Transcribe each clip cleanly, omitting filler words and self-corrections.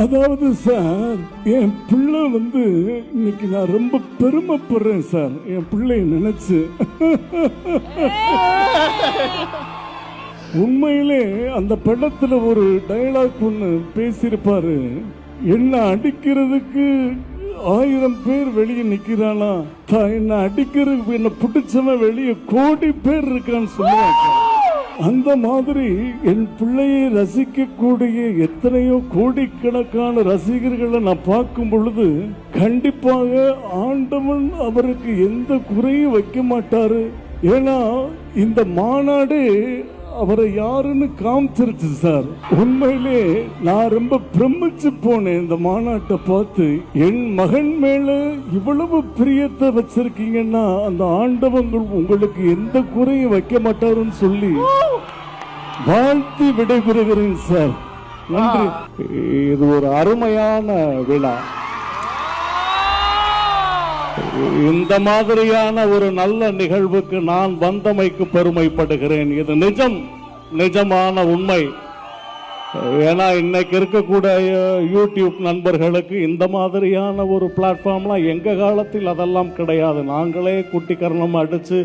அதாவது சார், என் பிள்ளை இன்னைக்கு நான் ரொம்ப பெருமைப்படுறேன் சார், என் பிள்ளைய நினைச்சு. உண்மையிலே அந்த படத்துல ஒரு டயலாக் ஒண்ணு பேசியிருப்பாரு, என்ன அடிக்கிறதுக்கு 1000 பேர் வெளியே நிக்கிறானா, என்ன அடிக்கிறதுக்கு என்ன பிடிச்சவன் வெளியே கோடி பேர் இருக்கான்னு சொல்லுவாங்க. அந்த மாதிரி என் பிள்ளையை ரசிக்கக்கூடிய எத்தனையோ கோடிக்கணக்கான ரசிகர்களை நான் பார்க்கும் பொழுது கண்டிப்பாக ஆண்டவன் அவருக்கு எந்த குறையும் வைக்க மாட்டாரு. ஏன்னா இந்த மாநாடு அவரை யாருன்னு காமிச்சிருச்சு சார். உண்மையிலே நான் ரொம்ப பிரமிச்சு போனேன் இந்த மாநாட்டை பார்த்து. என் மகன் மேல இவ்வளவு பிரியத்தை வச்சிருக்கீங்கன்னா அந்த ஆண்டவங்கள் உங்களுக்கு எந்த குறையும் வைக்க மாட்டாருன்னு சொல்லி வாழ்த்தி விடைபெறுகிறேன் சார். நன்றி. இது ஒரு அருமையான விழா. இந்த மாதிரியான ஒரு நல்ல நிகழ்வுக்கு நான் வந்தமைக்கு பெருமைப்படுகிறேன். இது நிஜமான உண்மை. ஏன்னா இன்னைக்கு இருக்கக்கூடிய யூடியூப் நண்பர்களுக்கு இந்த மாதிரியான ஒரு பிளாட்ஃபார்ம்லாம் எங்க காலத்தில் அதெல்லாம் கிடையாது. நாங்களே குட்டிக்கரணம் அடிச்சு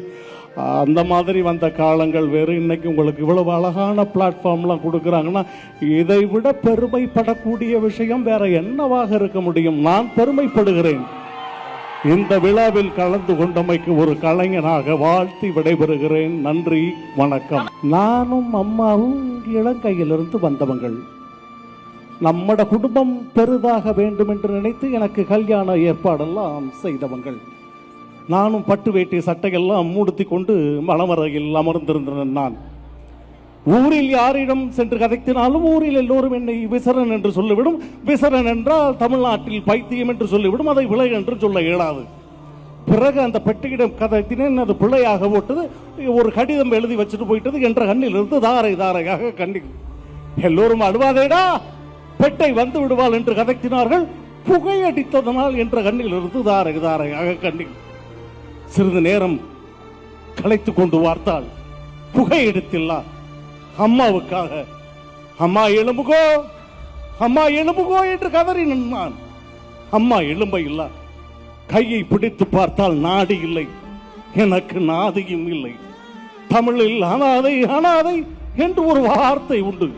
அந்த மாதிரி வந்த காலங்கள் வேறு. இன்னைக்கு உங்களுக்கு இவ்வளவு அழகான பிளாட்ஃபார்ம்லாம் கொடுக்குறாங்கன்னா இதை விட பெருமைப்படக்கூடிய விஷயம் வேற என்னவாக இருக்க முடியும்? நான் பெருமைப்படுகிறேன். இந்த விழாவில் கலந்து கொண்டமைக்கு ஒரு கலைஞனாக வாழ்த்தி விடைபெறுகிறேன். நன்றி, வணக்கம். நானும் அம்மாவும் இளங்கையிலிருந்து வந்தவங்கள். நம்மட குடும்பம் பெரிதாக வேண்டும் என்று நினைத்து எனக்கு கல்யாண ஏற்பாடெல்லாம் செய்தவங்கள். நானும் பட்டு வேட்டி சட்டையெல்லாம் மூடுத்தி கொண்டு மணவரையில் அமர்ந்திருந்தேன். நான் ஊரில் யாரிடம் சென்று கதைத்தினாலும் ஊரில் எல்லோரும் என்னை விசரன் என்று சொல்லிவிடும். விசரன் என்றால் தமிழ்நாட்டில் பைத்தியம் என்று சொல்லிவிடும். அதை பிழை என்று சொல்ல இயலாது. பிறகு அந்த பெட்டியிடம் கதைத்தினேன். அது பிழையாக போட்டது. ஒரு கடிதம் எழுதி வச்சுட்டு போயிட்டது. என்ற கண்ணில் இருந்து தாரை தாரையாக கண்ணீர். எல்லோரும் அழுவாதேடா, பெட்டை வந்து விடுவாள் என்று கதைத்தினார்கள். புகையடித்ததனால் என்ற கண்ணில் இருந்து தாரை தாரையாக கண்ணீர். சிறிது நேரம் களைத்து கொண்டு வார்த்தாள், புகை எடுத்தில்லா அம்மாவுக்காக. அம்மா எழும்புகோ, அம்மா எழும்புகோ என்று கதறி நின்றான். அம்மா எழும்ப இல்ல. கையை பிடித்து பார்த்தால் நாடி இல்லை, எனக்கு நாதியும் இல்லை. தமிழில் அனாதை அனாதை என்று ஒரு வார்த்தை உண்டு.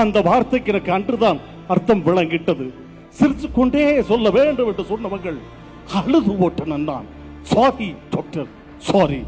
அந்த வார்த்தைக்கு எனக்கு அன்றுதான் அர்த்தம் விளங்கிட்டது. சிரிச்சு கொண்டே சொல்ல வேண்டும் என்று சொன்னவர்கள் அழுது ஓட்டனன். Sorry doctor, sorry.